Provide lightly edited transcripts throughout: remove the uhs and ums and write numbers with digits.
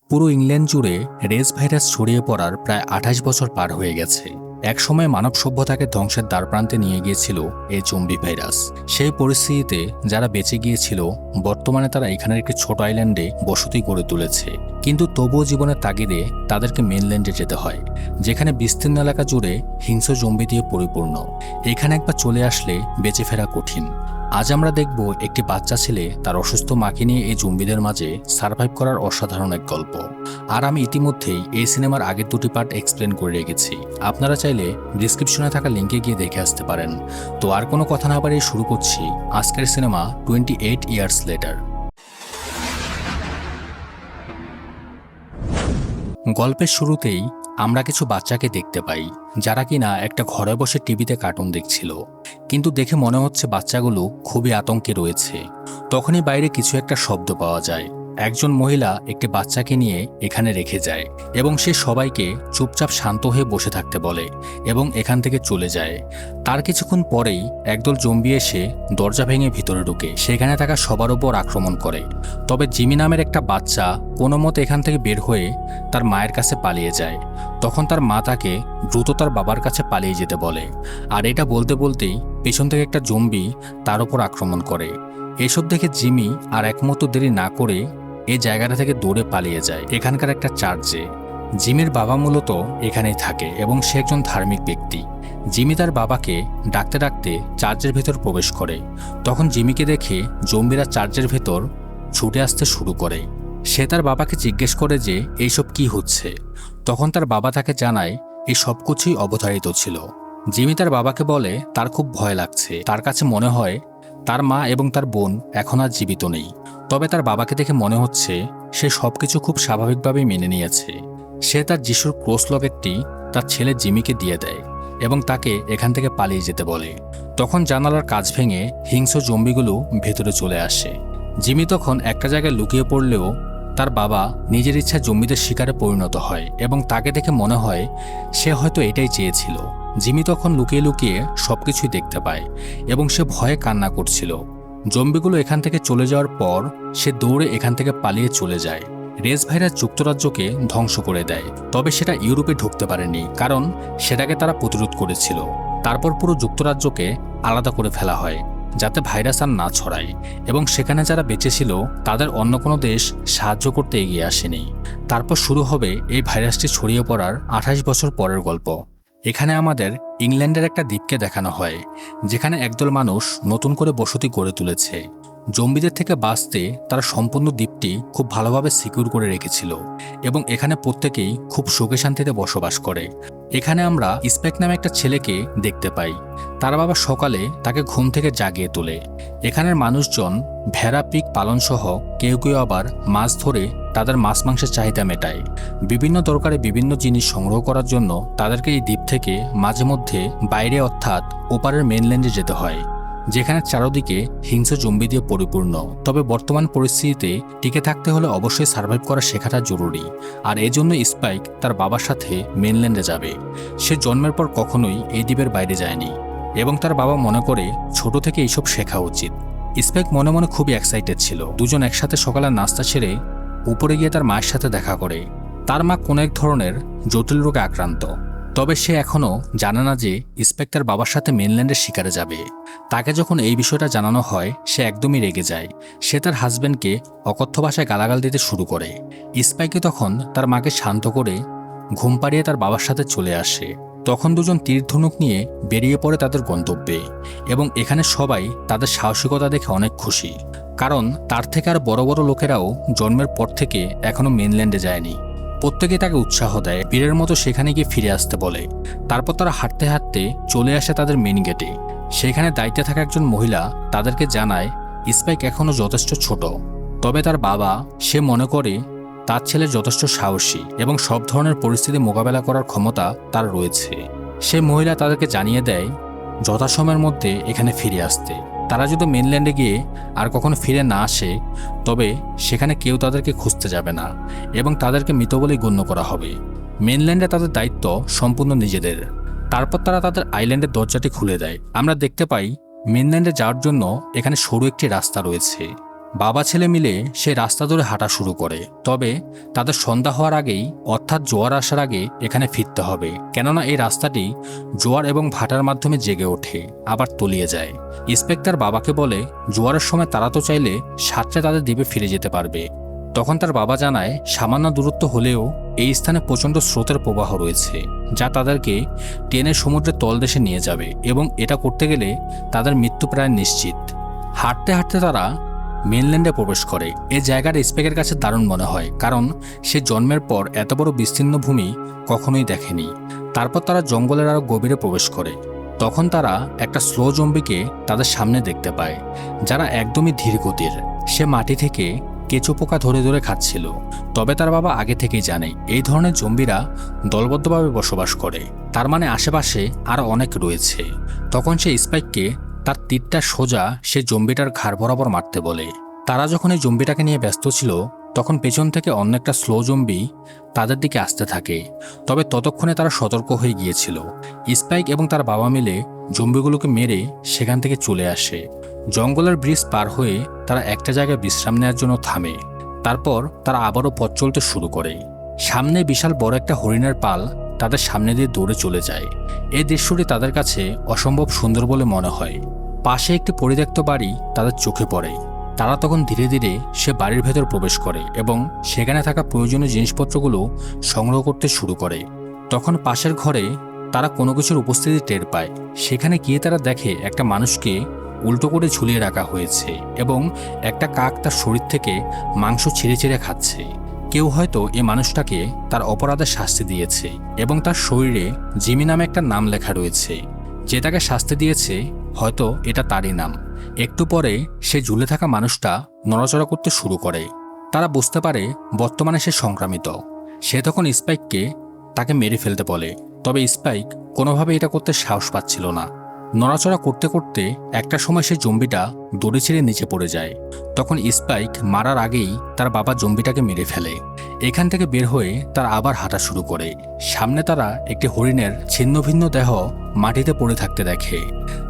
পুরো ইংল্যান্ড জুড়ে race virus ছড়িয়ে পড়ার প্রায় ২৮ বছর পার হয়ে গেছে। একসময় মানব সভ্যতাকে ধ্বংসের দ্বারপ্রান্তে নিয়ে গিয়েছিল এই জম্বি ভাইরাস। সেই পরিস্থিতিতে যারা বেঁচে গিয়েছিল বর্তমানে তারা এখানের একটি ছোট আইল্যান্ডে বসতি গড়ে তুলেছে। কিন্তু তবুও জীবনের তাগিদে তাদেরকে মেনল্যান্ডে যেতে হয়, যেখানে বিস্তীর্ণ এলাকা জুড়ে হিংস্র জম্বি দিয়ে পরিপূর্ণ। এখানে একবার চলে আসলে বেঁচে ফেরা কঠিন। আজ আমরা দেখব একটি বাচ্চা ছেলে তার অসুস্থ মাকে নিয়ে এই জম্বিদের মাঝে সার্ভাইভ করার অসাধারণ এক গল্প। আর আমি ইতিমধ্যেই এই সিনেমার আগের দুটি পার্ট এক্সপ্লেন করে রেখেছি, আপনারা চাইলে ডিসক্রিপশনে থাকা লিঙ্কে গিয়ে দেখে আসতে পারেন। তো আর কোনো কথা না বাড়িয়ে শুরু করছি আজকের সিনেমা 28 ইয়ার্স লেটার। গল্পের শুরুতেই আমরা কিছু বাচ্চাকে দেখতে পাই যারা কিনা একটা ঘরে বসে টিভিতে কার্টুন দেখছিল, কিন্তু দেখে মনে হচ্ছে বাচ্চাগুলো খুবই আতঙ্কে রয়েছে। তখনই বাইরে কিছু একটা শব্দ পাওয়া যায়। একজন মহিলা একটি বাচ্চাকে নিয়ে এখানে রেখে যায় এবং সে সবাইকে চুপচাপ শান্ত হয়ে বসে থাকতে বলে এবং এখান থেকে চলে যায়। তার কিছুক্ষণ পরেই একদল জম্বি এসে দরজা ভেঙে ভিতরে ঢুকে সেখানে থাকা সবার উপর আক্রমণ করে। তবে জিমি নামের একটা বাচ্চা কোনো মতে এখান থেকে বের হয়ে তার মায়ের কাছে পালিয়ে যায়। তখন তার মা তাকে দ্রুত তার বাবার কাছে পালিয়ে যেতে বলে, আর এটা বলতে বলতেই পেছন থেকে একটা জম্বি তার উপর আক্রমণ করে। এসব দেখে জিমি আর এক মুহূর্ত দেরি না করে এই জায়গাটা থেকে দৌড়ে পালিয়ে যায় এখানকার একটা চার্চে। জিমির বাবা মূলত এখানেই থাকে এবং সে একজন ধার্মিক ব্যক্তি। জিমি তার বাবাকে ডাকতে ডাকতে চার্চের ভেতর প্রবেশ করে। তখন জিমিকে দেখে জম্বিরা চার্চের ভেতর ছুটে আসতে শুরু করে। সে তার বাবাকে জিজ্ঞেস করে যে এইসব কি হচ্ছে। তখন তার বাবা তাকে জানায় এই সব কিছুই অবধারিত ছিল। জিমি তার বাবাকে বলে তার খুব ভয় লাগছে, তার কাছে মনে হয় তার মা এবং তার বোন এখন আর জীবিত নেই। তবে তার বাবাকে দেখে মনে হচ্ছে সে সবকিছু খুব স্বাভাবিকভাবেই মেনে নিয়েছে। সে তার যিশুর ক্রস লকেটটি তার ছেলে জিমিকে দিয়ে দেয় এবং তাকে এখান থেকে পালিয়ে যেতে বলে। তখন জানালার কাঁচ ভেঙে হিংস্র জম্বিগুলো ভেতরে চলে আসে। জিমি তখন একটা জায়গায় লুকিয়ে পড়লেও তার বাবা নিজের ইচ্ছা জম্বিদের শিকারে পরিণত হয় এবং তাকে দেখে মনে হয় সে হয়তো এটাই চেয়েছিল। জিমি তখন লুকিয়ে লুকিয়ে সবকিছুই দেখতে পায় এবং সে ভয়ে কান্না করছিল। জম্বিগুলো এখান থেকে চলে যাওয়ার পর সে দৌড়ে এখান থেকে পালিয়ে চলে যায়। রেস ভাইরাস যুক্তরাজ্যকে ধ্বংস করে দেয়, তবে সেটা ইউরোপে ঢুকতে পারেনি কারণ সেটাকে তারা প্রতিরোধ করেছিল। তারপর পুরো যুক্তরাজ্যকে আলাদা করে ফেলা হয় যাতে ভাইরাস আর না ছড়ায়, এবং সেখানে যারা বেঁচে ছিল তাদের অন্য কোনো দেশ সাহায্য করতে এগিয়ে আসেনি। তারপর শুরু হবে এই ভাইরাসটি ছড়িয়ে পড়ার 28 বছর পরের গল্প। এখানে আমাদের ইংল্যান্ডের একটা দ্বীপকে দেখানো হয় যেখানে একদল মানুষ নতুন করে বসতি গড়ে তুলেছে। জম্বিদের থেকে বাঁচতে তারা সম্পূর্ণ দ্বীপটি খুব ভালোভাবে সিকিউর করে রেখেছিল এবং এখানে প্রত্যেকেই খুব সুখে শান্তিতে বসবাস করে। এখানে আমরা স্পেক নামে একটা ছেলেকে দেখতে পাই। তার বাবা সকালে তাকে ঘুম থেকে জাগিয়ে তোলে। এখানের মানুষজন ভেড়া পিগ পালনসহ কেউ কেউ আবার মাছ ধরে তাদের মাছ মাংসের চাহিদা মেটায়। বিভিন্ন দরকারে বিভিন্ন জিনিস সংগ্রহ করার জন্য তাদেরকে এই দ্বীপ থেকে মাঝে মধ্যে বাইরে অর্থাৎ ওপারের মেনল্যান্ডে যেতে হয়, যেখানে চারদিকে হিংস্র জম্বি দিয়ে পরিপূর্ণ। তবে বর্তমান পরিস্থিতিতে টিকে থাকতে হলে অবশ্যই সার্ভাইভ করা শেখাটা জরুরি, আর এই জন্য স্পাইক তার বাবার সাথে মেনল্যান্ডে যাবে। সে জন্মের পর কখনোই এই দ্বীপের বাইরে যায়নি এবং তার বাবা মনে করে ছোট থেকে এইসব শেখা উচিত। স্পাইক মনে মনে খুবই এক্সাইটেড ছিল। দুজন একসাথে সকালের নাস্তা ছেড়ে উপরে গিয়ে তার মায়ের সাথে দেখা করে। তার মা কোনো এক ধরনের জটিল রোগে আক্রান্ত, তবে সে এখনও জানে না যে স্পেক তার বাবার সাথে মেনল্যান্ডের শিকারে যাবে। তাকে যখন এই বিষয়টা জানানো হয় সে একদমই রেগে যায়। সে তার হাজব্যান্ডকে অকথ্য ভাষায় গালাগাল দিতে শুরু করে। স্পাইকে তখন তার মাকে শান্ত করে ঘুম পাড়িয়ে তার বাবার সাথে চলে আসে। তখন দুজন তীর ধনুক নিয়ে বেরিয়ে পড়ে তাদের গন্তব্যে, এবং এখানে সবাই তাদের সাহসিকতা দেখে অনেক খুশি, কারণ তার থেকে আর বড় বড় লোকেরাও জন্মের পর থেকে এখনো মেনল্যান্ডে যায়নি। প্রত্যেকে তাকে উৎসাহ দেয়, বীরের মতো সেখানে গিয়ে ফিরে আসতে বলে। তারপর তারা হাঁটতে হাঁটতে চলে আসে তাদের মেন গেটে। সেখানে দায়িত্বে থাকা একজন মহিলা তাদেরকে জানায় স্পাইক এখনও যথেষ্ট ছোট, তবে তার বাবা সে মনে করে তার ছেলে যথেষ্ট সাহসী এবং সব ধরনের পরিস্থিতি মোকাবেলা করার ক্ষমতা তার রয়েছে। সে মহিলা তাদেরকে জানিয়ে দেয় যথাসময়ের মধ্যে এখানে ফিরে আসতে। তারা যদি মেনল্যান্ডে গিয়ে আর কখনো ফিরে না আসে তবে সেখানে কেউ তাদেরকে খুঁজতে যাবে না এবং তাদেরকে মৃত বলেই গণ্য করা হবে। মেনল্যান্ডে তাদের দায়িত্ব সম্পূর্ণ নিজেদের। তারপর তারা তাদের আইল্যান্ডের দরজাটি খুলে দেয়। আমরা দেখতে পাই মেনল্যান্ডে যাওয়ার জন্য এখানে সরু একটি রাস্তা রয়েছে। বাবা ছেলে মিলে সেই রাস্তা ধরে হাঁটা শুরু করে। তবে তাদের সন্ধ্যা হওয়ার আগেই, অর্থাৎ জোয়ার আসার আগে এখানে ফিরতে হবে, কেননা এই রাস্তাটি জোয়ার এবং ভাটার মাধ্যমে জেগে ওঠে, আবার তলিয়ে যায়। স্পেক তার বাবাকে বলে জোয়ারের সময় তারা তো চাইলে সাঁতরে তাদের দ্বীপে ফিরে যেতে পারবে। তখন তার বাবা জানায় সামান্য দূরত্ব হলেও এই স্থানে প্রচণ্ড স্রোতের প্রবাহ রয়েছে, যা তাদেরকে টেনে সমুদ্রের তলদেশে নিয়ে যাবে, এবং এটা করতে গেলে তাদের মৃত্যু প্রায় নিশ্চিত। হাঁটতে হাঁটতে তারা মেনল্যান্ডে প্রবেশ করে। এই জায়গাটা স্পেকের কাছে দারুণ মনে হয়, কারণ সে জন্মের পর এত বড় বিস্তীর্ণ ভূমি কখনোই দেখেনি। তারপর তারা জঙ্গলের আরও গভীরে প্রবেশ করে। তখন তারা একটা স্লো জম্বিকে তাদের সামনে দেখতে পায়, যারা একদমই ধীর গতির। সে মাটি থেকে কেঁচো পোকা ধরে ধরে খাচ্ছিল। তবে তার বাবা আগে থেকেই জানে এই ধরনের জম্বিরা দলবদ্ধভাবে বসবাস করে, তার মানে আশেপাশে আরও অনেক রয়েছে। তখন সে স্পাইককে তার তীরটা সোজা সে জম্বিটার ঘাড় বরাবর মারতে বলে। তারা যখন এই জম্বিটাকে নিয়ে ব্যস্ত ছিল, তখন পেছন থেকে অন্য একটা স্লো জম্বি তাদের দিকে আসতে থাকে। তবে ততক্ষণে তারা সতর্ক হয়ে গিয়েছিল। স্পাইক এবং তার বাবা মিলে জম্বিগুলোকে মেরে সেখান থেকে চলে আসে। জঙ্গলের ব্রিজ পার হয়ে তারা একটা জায়গায় বিশ্রাম নেওয়ার জন্য থামে। তারপর তারা আবারও পথ চলতে শুরু করে। সামনে বিশাল বড় একটা হরিণের পাল তাদের সামনে দিয়ে দৌড়ে চলে যায়। এই দৃশ্যটি তাদের কাছে অসম্ভব সুন্দর বলে মনে হয়। পাশে একটি পরিত্যক্ত বাড়ি তাদের চোখে পড়ে। তারা তখন ধীরে ধীরে সে বাড়ির ভেতর প্রবেশ করে এবং সেখানে থাকা প্রয়োজনীয় জিনিসপত্রগুলো সংগ্রহ করতে শুরু করে। তখন পাশের ঘরে তারা কোনো কিছুর উপস্থিতি টের পায়। সেখানে গিয়ে তারা দেখে একটা মানুষকে উল্টো করে ঝুলিয়ে রাখা হয়েছে এবং একটা কাক তার শরীর থেকে মাংস ছিঁড়ে ছিঁড়ে খাচ্ছে। কেউ হয়তো এই মানুষটাকে তার অপরাধের শাস্তি দিয়েছে এবং তার শরীরে জিমি নামে একটা নাম লেখা রয়েছে। যে তাকে শাস্তি দিয়েছে হয়তো এটা তারই নাম। একটু পরে সে ঝুলে থাকা মানুষটা নড়াচড়া করতে শুরু করে। তারা বুঝতে পারে বর্তমানে সে সংক্রামিত। সে তখন স্পাইককে তাকে মেরে ফেলতে বলে, তবে স্পাইক কোনোভাবে এটা করতে সাহস পাচ্ছিল না। নড়াচড়া করতে করতে একটা সময় সে জম্বিটা দড়ি ছিঁড়ে নিচে পড়ে যায়। তখন স্পাইক মারার আগেই তার বাবা জম্বিটাকে মেরে ফেলে। এখান থেকে বের হয়ে তারা আবার হাঁটা শুরু করে। সামনে তারা একটি হরিণের ছিন্ন ভিন্ন দেহ মাটিতে পড়ে থাকতে দেখে,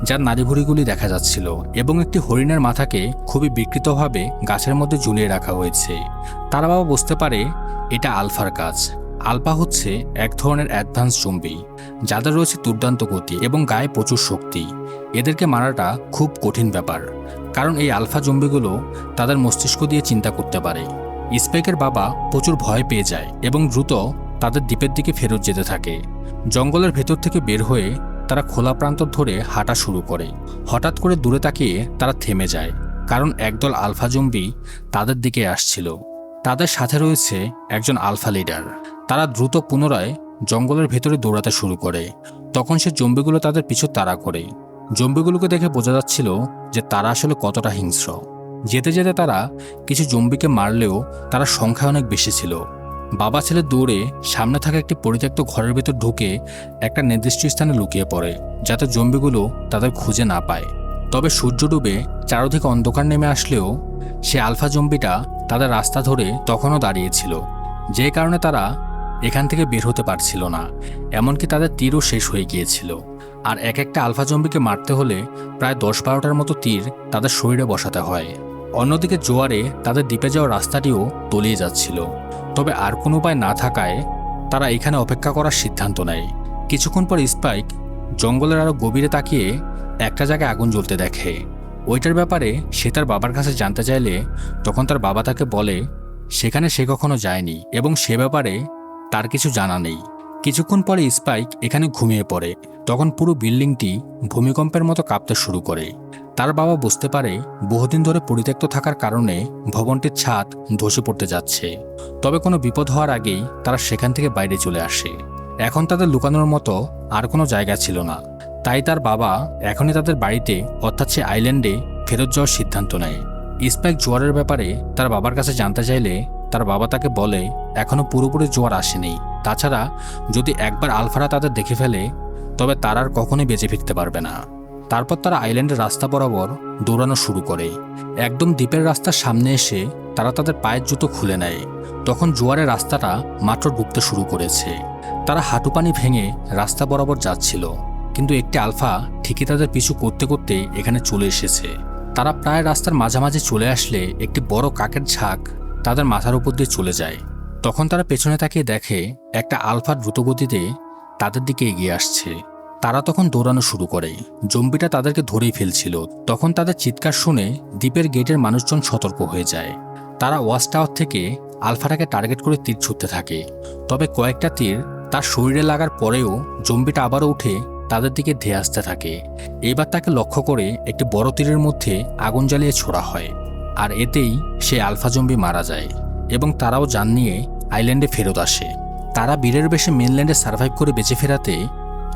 যার নাড়িভুড়িগুলি দেখা যাচ্ছিল, এবং একটি হরিণের মাথাকে খুবই বিকৃতভাবে গাছের মধ্যে ঝুলিয়ে রাখা হয়েছে। তার বাবা বুঝতে পারে এটা আলফার কাজ। আলফা হচ্ছে এক ধরনের অ্যাডভান্স জম্বি, যাদের রয়েছে দুর্দান্ত গতি এবং গায়ে প্রচুর শক্তি। এদেরকে মারাটা খুব কঠিন ব্যাপার, কারণ এই আলফা জম্বিগুলো তাদের মস্তিষ্ক দিয়ে চিন্তা করতে পারে। স্পাইকের বাবা প্রচুর ভয় পেয়ে যায় এবং দ্রুত তাদের দ্বীপের দিকে ফেরত যেতে থাকে। জঙ্গলের ভেতর থেকে বের হয়ে তারা খোলা প্রান্ত ধরে হাঁটা শুরু করে। হঠাৎ করে দূরে তাকিয়ে তারা থেমে যায়, কারণ একদল আলফা জম্বি তাদের দিকে আসছিল। তাদের সাথে রয়েছে একজন আলফা লিডার। তারা দ্রুত পুনরায় জঙ্গলের ভেতরে দৌড়াতে শুরু করে। তখন সে জম্বিগুলো তাদের পিছু তাড়া করে। জম্বিগুলোকে দেখে বোঝা যাচ্ছিল যে তারা আসলে কতটা হিংস্র। যেতে যেতে তারা কিছু জম্বিকে মারলেও তারা সংখ্যায় অনেক বেশি ছিল। বাবা ছেলে দৌড়ে সামনে থাকা একটি পরিত্যক্ত ঘরের ভেতর ঢুকে একটা নির্দিষ্ট স্থানে লুকিয়ে পড়ে, যাতে জম্বিগুলো তাদের খুঁজে না পায়। তবে সূর্য ডুবে চারদিকে অন্ধকার নেমে আসলেও সে আলফা জম্বিটা তাদের রাস্তা ধরে তখনও দাঁড়িয়েছিল, যে কারণে তারা এখান থেকে বের হতে পারছিল না। এমনকি তাদের তীরও শেষ হয়ে গিয়েছিল। আর এক একটা আলফা জম্বিকে মারতে হলে প্রায় 10-12টার মতো তীর তাদের শরীরে বসাতে হয়। অন্যদিকে জোয়ারে তাদের দ্বীপে যাওয়ার রাস্তাটিও তলিয়ে যাচ্ছিল। তবে আর কোনো উপায় না থাকায় তারা এখানে অপেক্ষা করার সিদ্ধান্ত নেয়। কিছুক্ষণ পর স্পাইক জঙ্গলের আরও গভীরে তাকিয়ে একটা জায়গায় আগুন জ্বলতে দেখে। ওইটার ব্যাপারে সে তার বাবার কাছে জানতে চাইলে তখন তার বাবা তাকে বলে সেখানে সে কখনো যায়নি এবং সে ব্যাপারে তার কিছু জানা নেই। কিছুক্ষণ পরে স্পাইক এখানে ঘুমিয়ে পড়ে। তখন পুরো বিল্ডিংটি ভূমিকম্পের মতো কাঁপতে শুরু করে। তার বাবা বুঝতে পারে বহুদিন ধরে পরিত্যক্ত থাকার কারণে ভবনটির ছাদ ধসে পড়তে যাচ্ছে। তবে কোনো বিপদ হওয়ার আগেই তারা সেখান থেকে বাইরে চলে আসে। এখন তাদের লুকানোর মতো আর কোনো জায়গা ছিল না। তাই তার বাবা এখনই তাদের বাড়িতে, অর্থাৎ সে আইল্যান্ডে ফেরত যাওয়ার সিদ্ধান্ত নেয়। স্পাইক জোয়ারের ব্যাপারে তার বাবার কাছে জানতে চাইলে তার বাবা তাকে বলে এখনও পুরোপুরি জোয়ার আসেনি। তাছাড়া যদি একবার আলফারা তাদের দেখে ফেলে তবে তারা আর কখনোই বেঁচে ফিরতে পারবে না। তারপর তারা আইল্যান্ডের রাস্তা বরাবর দৌড়ানো শুরু করে। একদম দ্বীপের রাস্তার সামনে এসে তারা তাদের পায়ের জুতো খুলে নেয়। তখন জোয়ারের রাস্তাটা মাত্র ডুবতে শুরু করেছে। তারা হাঁটু পানি ভেঙে রাস্তা বরাবর যাচ্ছিল, কিন্তু একটি আলফা ঠিকই তাদের পিছু করতে করতে এখানে চলে এসেছে। তারা প্রায় রাস্তার মাঝামাঝি চলে আসলে একটি বড় কাকের ঝাঁক তাদের মাথার উপর দিয়ে চলে যায়। তখন তারা পেছনে তাকিয়ে দেখে একটা আলফা দ্রুতগতিতে তাদের দিকে এগিয়ে আসছে। তারা তখন দৌড়ানো শুরু করে। জম্বিটা তাদেরকে ধরেই ফেলছিল। তখন তাদের চিৎকার শুনে দ্বীপের গেটের মানুষজন সতর্ক হয়ে যায়। তারা ওয়াচ টাওয়ার থেকে আলফাটাকে টার্গেট করে তীর ছুটতে থাকে। তবে কয়েকটা তীর তার শরীরে লাগার পরেও জম্বিটা আবারও উঠে তাদের দিকে ধেয়ে আসতে থাকে। এবার তাকে লক্ষ্য করে একটি বড় তীরের মধ্যে আগুন জ্বালিয়ে ছোড়া হয়, আর এতেই সে আলফা জম্বি মারা যায় এবং তারাও জান নিয়ে আইল্যান্ডে ফেরত আসে। তারা বীরের বেশে মেনল্যান্ডে সার্ভাইভ করে বেঁচে ফেরাতে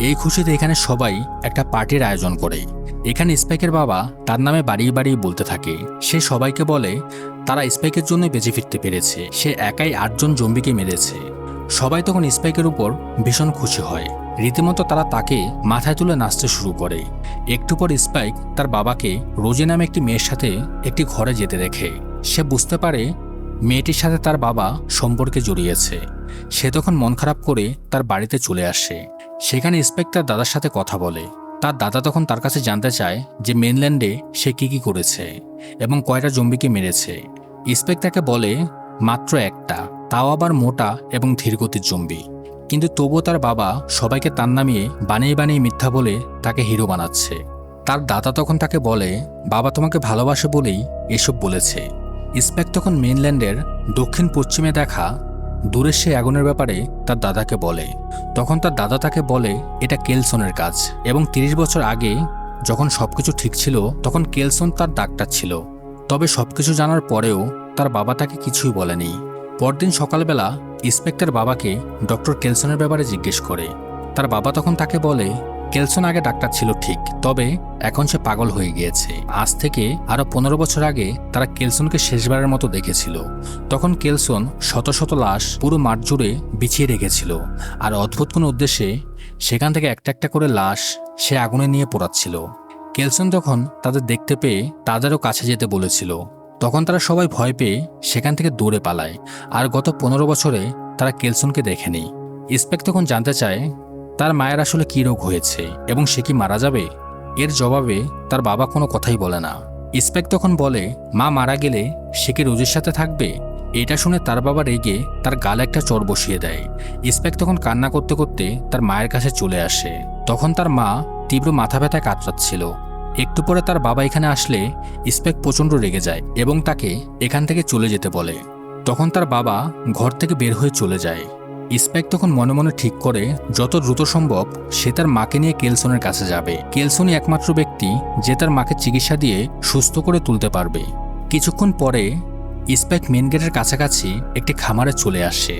এই খুশিতে এখানে সবাই একটা পার্টির আয়োজন করে। এখানে স্পাইকের বাবা তার নামে বাড়িয়ে বাড়িয়ে বলতে থাকে। সে সবাইকে বলে তারা স্পাইকের জন্যই বেঁচে ফিরতে পেরেছে, সে একাই 8 জন জম্বিকে মেরেছে। সবাই তখন স্পাইকের উপর ভীষণ খুশি হয়। রীতিমতো তারা তাকে মাথায় তুলে নাচতে শুরু করে। একটু পর স্পাইক তার বাবাকে রোজি নামে একটি মেয়ের সাথে একটি ঘরে যেতে দেখে। সে বুঝতে পারে মেয়েটির সাথে তার বাবা সম্পর্কে জড়িয়েছে। সে তখন মন খারাপ করে তার বাড়িতে চলে আসে। সেখানে স্পাইক তার দাদার সাথে কথা বলে। তার দাদা তখন তার কাছে জানতে চায় যে মেনল্যান্ডে সে কি করেছে এবং কয়টা জম্বিকে মেরেছে। স্পাইক তাকে বলে মাত্র একটা, তাও আবার মোটা এবং ধীরগতির জম্বি। কিন্তু তবুও তার বাবা সবাইকে তার নামিয়ে বানিয়ে বানিয়ে মিথ্যা বলে তাকে হিরো বানাচ্ছে। তার দাদা তখন তাকে বলে বাবা তোমাকে ভালোবাসে বলেই এসব বলেছে। স্পাইক তখন মেনল্যান্ডের দক্ষিণ পশ্চিমে দেখা দূরের সেই আগুনের ব্যাপারে তার দাদাকে বলে। তখন তার দাদা তাকে বলে এটা কেলসনের কাজ এবং 30 বছর আগে যখন সবকিছু ঠিক ছিল তখন কেলসন তার ডাক্তার ছিল। তবে সবকিছু জানার পরেও তার বাবা তাকে কিছুই বলেনি। পরদিন সকালবেলা স্পাইক তার বাবাকে ডক্টর কেলসনের ব্যাপারে জিজ্ঞেস করে। তার বাবা তখন তাকে বলে কেলসন আগে ডাক্তার ছিল ঠিক, তবে এখন সে পাগল হয়ে গিয়েছে। আজ থেকে আরো 15 বছর আগে তারা কেলসনকে শেষবারের মতো দেখেছিল। তখন কেলসন শত শত লাশ পুরো মাঠ জুড়ে বিছিয়ে রেখেছিল, আর অদ্ভুত কোনো উদ্দেশ্যে সেখান থেকে একটা একটা করে লাশ সে আগুনে নিয়ে পোড়াচ্ছিল। কেলসন তখন তাদের দেখতে পেয়ে তাদেরও কাছে যেতে বলেছিল। তখন তারা সবাই ভয় পেয়ে সেখান থেকে দৌড়ে পালায়, আর গত 15 বছরে তারা কেলসনকে দেখেনি। স্পাইক তখন জানতে চায় তার মায়ের আসলে কী রোগ হয়েছে এবং সে কি মারা যাবে। এর জবাবে তার বাবা কোনো কথাই বলে না। স্পাইক তখন বলে মা মারা গেলে সে কি রোজির সাথে থাকবে। এটা শুনে তার বাবা রেগে তার গালে একটা চর বসিয়ে দেয়। স্পাইক তখন কান্না করতে করতে তার মায়ের কাছে চলে আসে। তখন তার মা তীব্র মাথা ব্যথায় কাতরাচ্ছিল। একটু পরে তার বাবা এখানে আসলে স্পাইক প্রচণ্ড রেগে যায় এবং তাকে এখান থেকে চলে যেতে বলে। তখন তার বাবা ঘর থেকে বের হয়ে চলে যায়। স্পাইক তখন মনে মনে ঠিক করে যত দ্রুত সম্ভব সে তার মাকে নিয়ে কেলসনের কাছে যাবে। কেলসনই একমাত্র ব্যক্তি যে তার মাকে চিকিৎসা দিয়ে সুস্থ করে তুলতে পারবে। কিছুক্ষণ পরে স্পাইক মেন গেটের কাছাকাছি একটি খামারে চলে আসে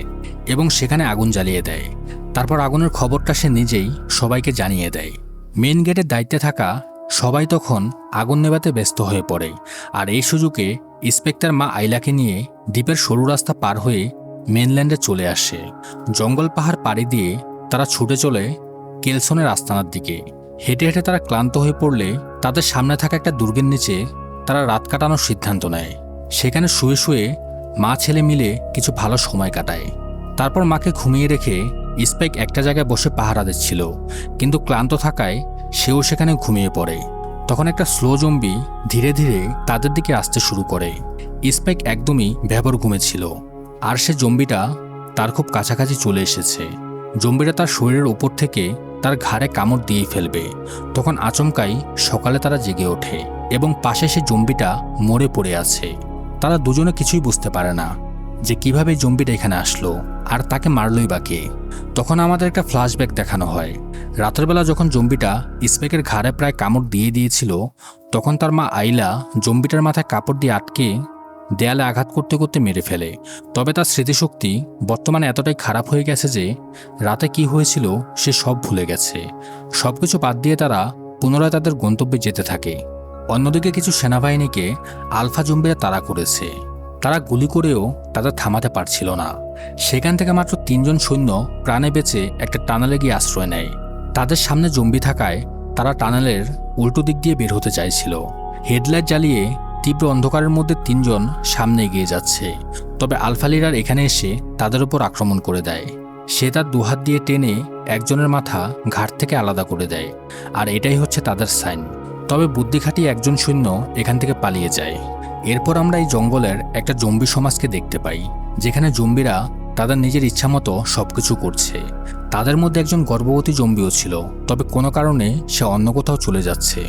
এবং সেখানে আগুন জ্বালিয়ে দেয়। তারপর আগুনের খবরটা সে নিজেই সবাইকে জানিয়ে দেয়। মেন গেটের দায়িত্বে থাকা সবাই তখন আগুন নেভাতে ব্যস্ত হয়ে পড়ে, আর এই সুযোগে স্পাইক তার মা আইলাকে নিয়ে দ্বীপের সরু রাস্তা পার হয়ে মেনল্যান্ডে চলে আসে। জঙ্গল পাহাড় পাড়ি দিয়ে তারা ছুটে চলে কেলসনের আস্তানার দিকে। হেঁটে হেঁটে তারা ক্লান্ত হয়ে পড়লে তাদের সামনে থাকা একটা দুর্গের নিচে তারা রাত কাটানোর সিদ্ধান্ত নেয়। সেখানে শুয়ে শুয়ে মা ছেলে মিলে কিছু ভালো সময় কাটায়। তারপর মাকে ঘুমিয়ে রেখে স্পাইক একটা জায়গায় বসে পাহারা দিচ্ছিল, কিন্তু ক্লান্ত থাকায় সেও সেখানে ঘুমিয়ে পড়ে। তখন একটা স্লো জম্বি ধীরে ধীরে তাদের দিকে আসতে শুরু করে। স্পাইক একদমই ভেবর ঘুমেছিল, আর সে জম্বিটা তার খুব কাছাকাছি চলে এসেছে। জম্বিটা তার শরীরের উপর থেকে তার ঘাড়ে কামড় দিয়ে ফেলবে। তখন আচমকাই সকালে তারা জেগে ওঠে এবং পাশে সে জম্বিটা মরে পড়ে আছে। তারা দুজনে কিছুই বুঝতে পারে না যে কিভাবে জম্বিটা এখানে আসলো, আর তাকে মারলই বা কে। তখন আমাদের একটা ফ্ল্যাশব্যাক দেখানো হয়। রাতের বেলা যখন জম্বিটা স্পাইকের ঘাড়ে প্রায় কামড় দিয়ে দিয়েছিল, তখন তার মা আইলা জম্বিটার মাথায় কাপড় দিয়ে আটকে দেয়ালে আঘাত করতে করতে মেরে ফেলে। তবে তার স্মৃতিশক্তি বর্তমানে এতটাই খারাপ হয়ে গেছে যে রাতে কি হয়েছিল সে সব ভুলে গেছে। সবকিছু বাদ দিয়ে তারা পুনরায় তাদের গন্তব্যে যেতে থাকে। অন্যদিকে কিছু সেনাবাহিনীকে আলফা জম্বিরা তাড়া করেছে। তারা গুলি করেও তাদের থামাতে পারছিল না। সেখান থেকে মাত্র 3 জন সৈন্য প্রাণে বেঁচে একটা টানেলে গিয়ে আশ্রয় নেয়। তাদের সামনে জম্বি থাকায় তারা টানেলের উল্টো দিক দিয়ে বের হতে চাইছিল। হেডলাইট জ্বালিয়ে তীব্র অন্ধকারের মধ্যে 3 জন সামনে এগিয়ে যাচ্ছে। তবে আলফা লিডার এখানে এসে তাদের উপর আক্রমণ করে দেয়। সে তার দুহাত দিয়ে টেনে একজনের মাথা ঘাট থেকে আলাদা করে দেয়, আর এটাই হচ্ছে তাদের সাইন। তবে বুদ্ধি খাটিয়ে একজন সৈন্য এখান থেকে পালিয়ে যায়। এরপর আমরা এই জঙ্গলের একটা জম্বি সমাজকে দেখতে পাই, যেখানে জম্বিরা তাদের নিজের ইচ্ছামতো সবকিছু করছে। তাদের মধ্যে একজন গর্ভবতী জম্বিও ছিল, তবে কোনো কারণে সে অন্য কোথাও চলে যাচ্ছে।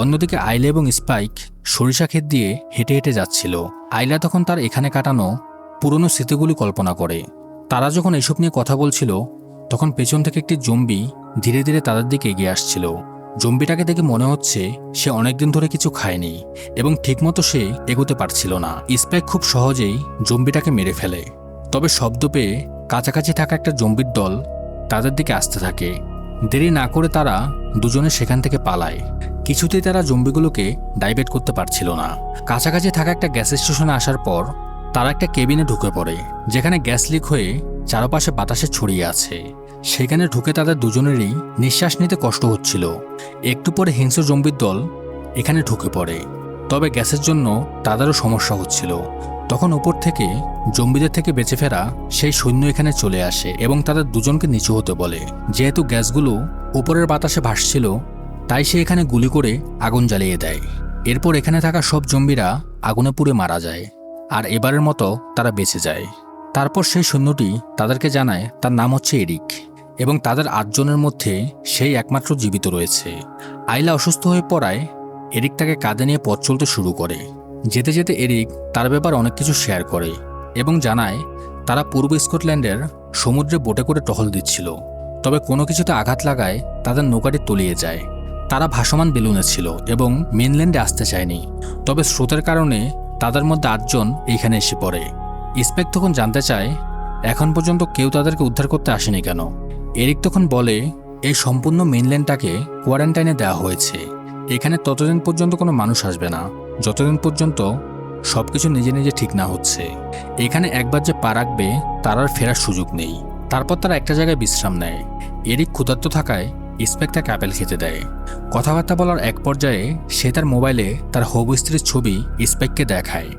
অন্যদিকে আইলা এবং স্পাইক সরিষা ক্ষেত দিয়ে হেঁটে হেঁটে যাচ্ছিল। আইলা তখন তার এখানে কাটানো পুরনো স্মৃতিগুলি কল্পনা করে। তারা যখন এসব নিয়ে কথা বলছিল, তখন পেছন থেকে একটি জম্বি ধীরে ধীরে তাদের দিকে এগিয়ে আসছিল। জম্বিটাকে দেখে মনে হচ্ছে সে অনেকদিন ধরে কিছু খায়নি এবং ঠিকমতো সে এগোতে পারছিল না। স্পাইক খুব সহজেই জম্বিটাকে মেরে ফেলে, তবে শব্দ পেয়ে কাছাকাছি থাকা একটা জম্বির দল তাদের দিকে আসতে থাকে। দেরি না করে তারা দুজনে সেখান থেকে পালায়। কিছুতেই তারা জম্বিগুলোকে ডাইভার্ট করতে পারছিল না। কাছাকাছি থাকা একটা গ্যাস স্টেশনে আসার পর তারা একটা কেবিনে ঢুকে পড়ে, যেখানে গ্যাস লিক হয়ে চারপাশে বাতাসে ছড়িয়ে আছে। সেখানে ঢুকে তাদের দুজনেরই নিঃশ্বাস নিতে কষ্ট হচ্ছিল। একটু পরে হিংস্র জম্বির দল এখানে ঢুকে পড়ে, তবে গ্যাসের জন্য তাদেরও সমস্যা হচ্ছিল। তখন উপর থেকে জম্বিদের থেকে বেঁচে ফেরা সেই সৈন্য এখানে চলে আসে এবং তাদের দুজনকে নিচু হতে বলে। যেহেতু গ্যাসগুলো উপরের বাতাসে ভাসছিল, তাই সে এখানে গুলি করে আগুন জ্বালিয়ে দেয়। এরপর এখানে থাকা সব জম্বিরা আগুনে পুড়ে মারা যায়, আর এবারের মতো তারা বেঁচে যায়। তারপর সেই সৈন্যটি তাদেরকে জানায় তার নাম হচ্ছে এরিক এবং তাদের 8 জনের মধ্যে সেই একমাত্র জীবিত রয়েছে। আইলা অসুস্থ হয়ে পড়ায় এরিক তাকে কাঁধে নিয়ে পথ চলতে শুরু করে। যেতে যেতে এরিক তার ব্যাপারে অনেক কিছু শেয়ার করে এবং জানায় তারা পূর্ব স্কটল্যান্ডের সমুদ্রে বোটে করে টহল দিচ্ছিল, তবে কোনো কিছুতে আঘাত লাগায় তাদের নৌকাটি তলিয়ে যায়। তারা ভাসমান বেলুনে ছিল এবং মেনল্যান্ডে আসতে চায়নি, তবে স্রোতের কারণে তাদের মধ্যে 8 জন এইখানে এসে পড়ে। স্পেক তখন জানতে চায় এখন পর্যন্ত কেউ তাদেরকে উদ্ধার করতে আসেনি কেন। এরিক তখন বলে এই সম্পূর্ণ মেইনল্যান্ডটাকে কোয়ারেন্টাইনে দেওয়া হয়েছে। এখানে ততদিন পর্যন্ত কোনো মানুষ আসবে না যতদিন পর্যন্ত সবকিছু নিজে নিজে ঠিক না হচ্ছে। এখানে একবার যে পা রাখবে তার আর ফেরার সুযোগ নেই। তারপর তারা একটা জায়গায় বিশ্রাম নেয়। এরিক ক্ষুধার্ত থাকায় স্পেক তাকে আপেল খেতে দেয়। কথাবার্তা বলার এক পর্যায়ে সে তার মোবাইলে তার হবু স্ত্রীর ছবি স্পেককে দেখায়।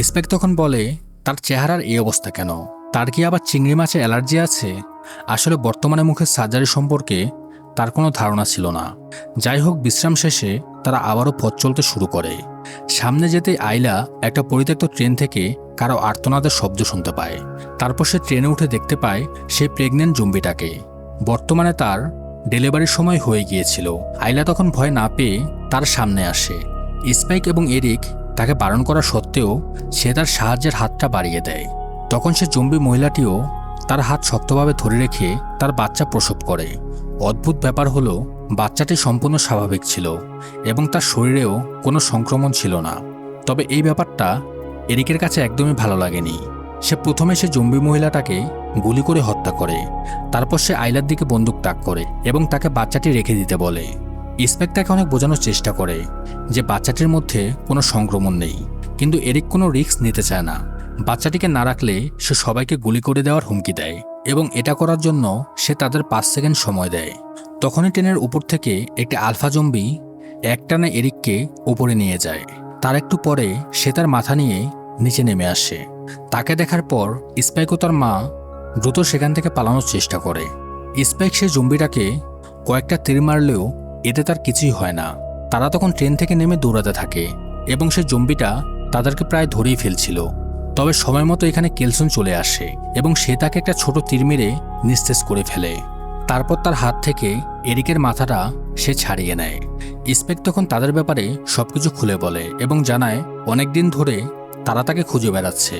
স্পেক তখন বলে তার চেহারার এই অবস্থা কেন, তার কি আবার চিংড়ি মাছে অ্যালার্জি আছে? আসলে বর্তমানে মুখের সার্জারি সম্পর্কে তার কোনো ধারণা ছিল না। যাই হোক, বিশ্রাম শেষে তারা আবারও পথ চলতে শুরু করে। সামনে যেতেই আইলা একটা পরিত্যক্ত ট্রেন থেকে কারো আর্তনাদের শব্দ শুনতে পায়। তারপর সে ট্রেনে উঠে দেখতে পায় সেই প্রেগনেন্ট জম্বিটাকে। বর্তমানে তার ডেলিভারির সময় হয়ে গিয়েছিল। আইলা তখন ভয় না পেয়ে তার সামনে আসে। স্পাইক এবং এরিক তাকে বারণ করা সত্ত্বেও সে তার সাহায্যের হাতটা বাড়িয়ে দেয়। তখন সে জম্বি মহিলাটিও তার হাত শক্তভাবে ধরে রেখে তার বাচ্চা প্রসব করে। অদ্ভুত ব্যাপার হলো বাচ্চাটি সম্পূর্ণ স্বাভাবিক ছিল এবং তার শরীরেও কোনো সংক্রমণ ছিল না। তবে এই ব্যাপারটা এরিকের কাছে একদমই ভালো লাগেনি। সে প্রথমে সে জম্বি মহিলাটাকে গুলি করে হত্যা করে। তারপর সে আইলার দিকে বন্দুক তাক করে এবং তাকে বাচ্চাটি রেখে দিতে বলে। স্পেক তাকে অনেক বোঝানোর চেষ্টা করে যে বাচ্চাটির মধ্যে কোনো সংক্রমণ নেই, কিন্তু এরিক কোনো রিস্ক নিতে চায় না। বাচ্চাটিকে না রাখলে সে সবাইকে গুলি করে দেওয়ার হুমকি দেয় এবং এটা করার জন্য সে তাদের 5 সেকেন্ড সময় দেয়। তখনই ট্রেনের উপর থেকে একটি আলফা জম্বি একটানে এরিককে উপরে নিয়ে যায়। তার একটু পরে সে তার মাথা নিয়ে নিচে নেমে আসে। তাকে দেখার পর স্পাইক ও তার মা দ্রুত সেখান থেকে পালানোর চেষ্টা করে। স্পাইক সে জম্বিটাকে কয়েকটা তীর মারলেও এতে তার কিছুই হয় না। তারা তখন ট্রেন থেকে নেমে দৌড়াতে থাকে এবং সে জম্বিটা তাদেরকে প্রায় ধরেই ফেলছিল। তবে সময় মতো এখানে কেলসন চলে আসে এবং সে তাকে একটা ছোট তীর মেরে নিস্তেজ করে ফেলে। তারপর তার হাত থেকে এরিকের মাথাটা সে ছাড়িয়ে নেয়। স্পেক তখন তাদের ব্যাপারে সবকিছু খুলে বলে এবং জানায় অনেকদিন ধরে তারা তাকে খুঁজে বেড়াচ্ছে।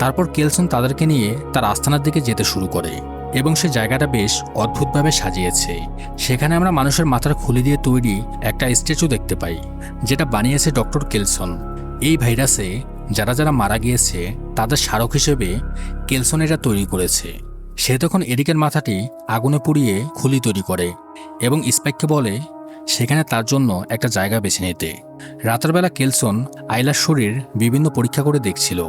তারপর কেলসন তাদেরকে নিয়ে তার আস্তানার দিকে যেতে শুরু করে এবং সে জায়গাটা বেশ অদ্ভুতভাবে সাজিয়েছে। সেখানে আমরা মানুষের মাথার খুলি দিয়ে তৈরি একটা স্ট্যাচু দেখতে পাই, যেটা বানিয়েছে ডক্টর কেলসন। এই ভাইরাসে যারা যারা মারা গিয়েছে তাদের স্মারক হিসেবে কেলসন এটা তৈরি করেছে। সে তখন এরিকের মাথাটি আগুনে পুড়িয়ে খুলি তৈরি করে এবং স্পাইককে বলে সেখানে তার জন্য একটা জায়গা বেছে নিতে। রাতের বেলা কেলসন আইলার শরীর বিভিন্ন পরীক্ষা করে দেখছিল।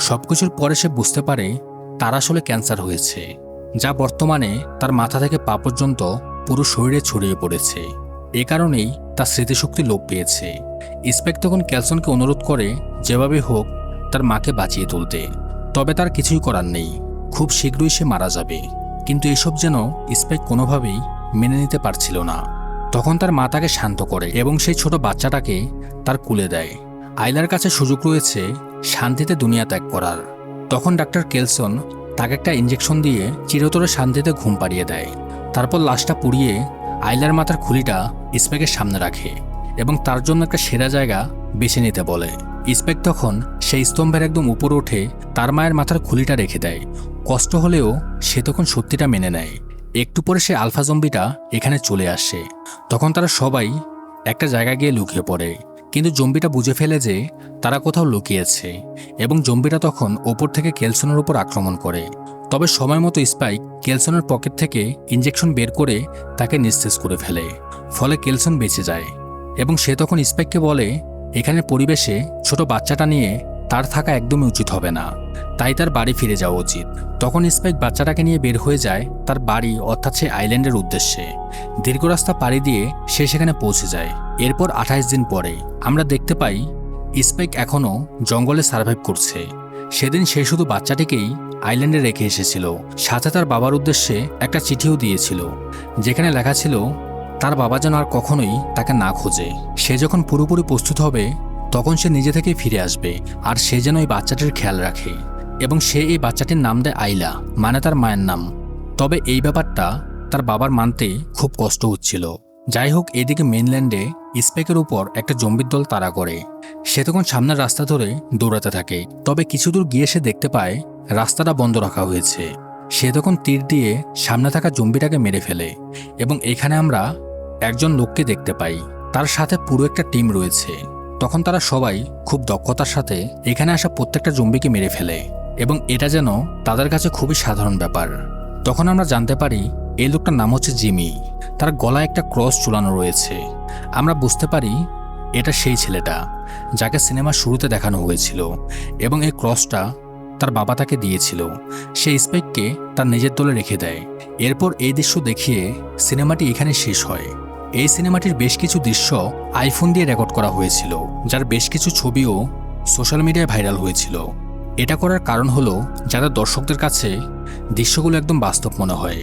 সবকিছুর পরে সে বুঝতে পারে তার আসলে ক্যান্সার হয়েছে, যা বর্তমানে তার মাথা থেকে পা পর্যন্ত পুরো শরীরে ছড়িয়ে পড়েছে। এ কারণেই তার স্মৃতিশক্তি লোপ পেয়েছে। স্পেক তখন কেলসনকে অনুরোধ করে যেভাবে হোক তার মাকে বাঁচিয়ে তুলতে, তবে তার কিছুই করার নেই, খুব শীঘ্রই সে মারা যাবে। কিন্তু এসব যেন স্পেক কোনোভাবেই মেনে নিতে পারছিল না। তখন তার মা তাকে শান্ত করে এবং সেই ছোট বাচ্চাটাকে তার কুলে দেয়। আইলার কাছে সুযোগ রয়েছে শান্তিতে দুনিয়া ত্যাগ করার। তখন ডাক্তার কেলসন তাকে একটা ইঞ্জেকশন দিয়ে চিরতরে শান্তিতে ঘুম পাড়িয়ে দেয়। তারপর লাশটা পুড়িয়ে আইলার মাথার খুলিটা স্পেকের সামনে রাখে এবং তার জন্য একটা সেরা জায়গা বেছে নিতে বলে। স্পেক তখন সেই স্তম্ভের একদম উপরে উঠে তার মায়ের মাথার খুলিটা রেখে দেয়। কষ্ট হলেও সে তখন সত্যিটা মেনে নেয়। একটু পরে সে আলফা জম্বিটা এখানে চলে আসে। তখন তারা সবাই একটা জায়গা গিয়ে লুকিয়ে পড়ে, কিন্তু জম্বিটা বুঝে ফেলে যে তারা কোথাও লুকিয়েছে এবং জম্বিটা তখন ওপর থেকে কেলসনের উপর আক্রমণ করে। তবে সময় মতো স্পাইক কেলসনের পকেট থেকে ইঞ্জেকশন বের করে তাকে নিঃশেষ করে ফেলে। ফলে কেলসন বেঁচে যায় এবং সে তখন স্পাইককে বলে এখানে পরিবেশে ছোট বাচ্চাটা নিয়ে তার থাকা একদমই উচিত হবে না, তাই তার বাড়ি ফিরে যাওয়া উচিত। তখন স্পাইক বাচ্চাটাকে নিয়ে বের হয়ে যায় তার বাড়ি অর্থাৎ সেই আইল্যান্ডের উদ্দেশ্যে। দীর্ঘ রাস্তা পাড়ি দিয়ে সে সেখানে পৌঁছে যায়। এরপর 28 দিন পরে আমরা দেখতে পাই স্পাইক এখনও জঙ্গলে সার্ভাইভ করছে। সেদিন সে শুধু বাচ্চাটিকেই আইল্যান্ডে রেখে এসেছিল, সাথে তার বাবার উদ্দেশ্যে একটা চিঠিও দিয়েছিল যেখানে লেখা ছিল তার বাবা যেন আর কখনোই তাকে না খোঁজে। সে যখন পুরোপুরি প্রস্তুত হবে তখন সে নিজে থেকেই ফিরে আসবে, আর সে যেন এই বাচ্চাটির খেয়াল রাখে। এবং সে এই বাচ্চাটির নাম দেয় আইলা, মানে তার মায়ের নাম। তবে এই ব্যাপারটা তার বাবার মানতে খুব কষ্ট হচ্ছিল। যাই হোক, এদিকে মেইনল্যান্ডে স্পেকের উপর একটা জম্বির দল তাড়া করে। সে তখন সামনের রাস্তা ধরে দৌড়াতে থাকে। তবে কিছু দূর গিয়ে সে দেখতে পায় রাস্তাটা বন্ধ রাখা হয়েছে। সে তখন তীর দিয়ে সামনে থাকা জম্বিটাকে মেরে ফেলে এবং এখানে আমরা একজন লোককে দেখতে পাই, তার সাথে পুরো একটা টিম রয়েছে। তখন তারা সবাই খুব দক্ষতার সাথে এখানে আসা প্রত্যেকটা জম্বিকে মেরে ফেলে এবং এটা যেন তাদের কাছে খুবই সাধারণ ব্যাপার। তখন আমরা জানতে পারি এই লোকটার নাম হচ্ছে জিমি। তার গলায় একটা ক্রস ঝুলানো রয়েছে। আমরা বুঝতে পারি এটা সেই ছেলেটা যাকে সিনেমার শুরুতে দেখানো হয়েছিল এবং এই ক্রসটা তার বাবা তাকে দিয়েছিল। সে স্পাইককে তার নিজের দলে রেখে দেয়। এরপর এই দৃশ্য দেখিয়ে সিনেমাটি এখানে শেষ হয়। এই সিনেমাটির বেশ কিছু দৃশ্য আইফোন দিয়ে রেকর্ড করা হয়েছিল, যার বেশ কিছু ছবিও সোশ্যাল মিডিয়ায় ভাইরাল হয়েছিল। এটা করার কারণ হলো যাতে দর্শকদের কাছে দৃশ্যগুলো একদম বাস্তব মনে হয়,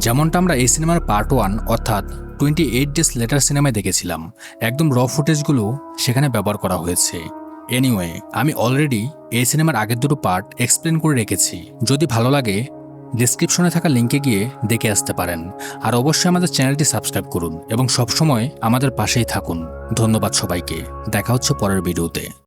যেমনটা আমরা এই সিনেমার পার্ট 1 অর্থাৎ 28 ডেজ লেটার সিনেমায় দেখেছিলাম। একদম র ফুটেজগুলো সেখানে ব্যবহার করা হয়েছে। এনিওয়ে, আমি অলরেডি এই সিনেমার আগের দুটো পার্ট এক্সপ্লেন করে রেখেছি। যদি ভালো লাগে ডেসক্রিপশনে থাকা লিঙ্কে গিয়ে দেখে আসতে পারেন। আর অবশ্যই আমাদের চ্যানেলটি সাবস্ক্রাইব করুন এবং সবসময় আমাদের পাশেই থাকুন। ধন্যবাদ সবাইকে। দেখা হচ্ছে পরের ভিডিওতে।